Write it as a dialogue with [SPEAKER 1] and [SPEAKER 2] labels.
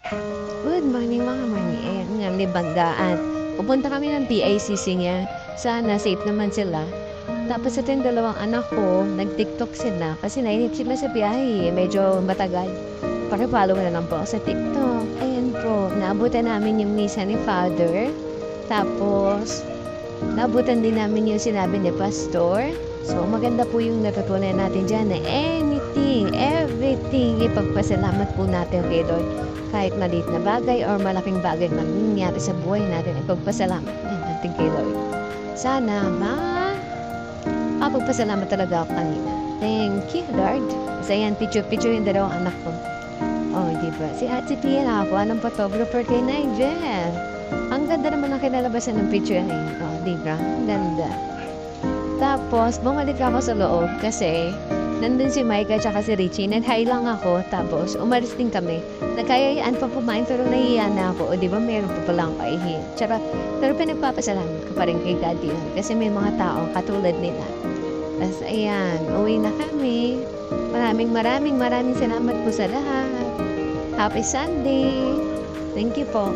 [SPEAKER 1] Good morning mga mami. Ayan nga, libanggaan. Pupunta kami ng PICC niya. Sana safe naman sila. Tapos ito yung dalawang anak ko, nag-TikTok sila kasi nainip sila sa biyahe. Medyo matagal. Paki-follow na lang po ako sa TikTok. Ayan po, naabutan namin yung misa ni Father. Tapos, naabutan din namin yung sinabi ni Pastor. So, maganda po yung natutunan natin dyan na anything, everything, ipagpasalamat po natin kay Lord. Kahit maliit na bagay or malaking bagay na nangyari sa buhay natin, ipagpasalamat din natin kay Lord. Sana, mapagpasalamat talaga ako kanina. Thank you, Lord. Kasi yan, picture yung dalawang anak ko. Oh, di ba? Si Ate Pia nakakuha ng photographer kay Nigel. Ang ganda naman ang kinalabasan ng picture na yun. Oh, di ba? Ang ganda. Tapos, bumalik ako sa loob kasi nandun si Micah at si Richie. Nag-hi lang ako. Tapos, umalis din kami. Nagkayayaan pa kumain pero nahihiya na ako. O, di ba meron pa palang kaihi. Tsaka, pero pinagpapasalamat ko pa rin kay God yun. Kasi may mga tao katulad nila. Tapos, ayan. Uwi na kami. Maraming salamat po sa lahat. Happy Sunday! Thank you po.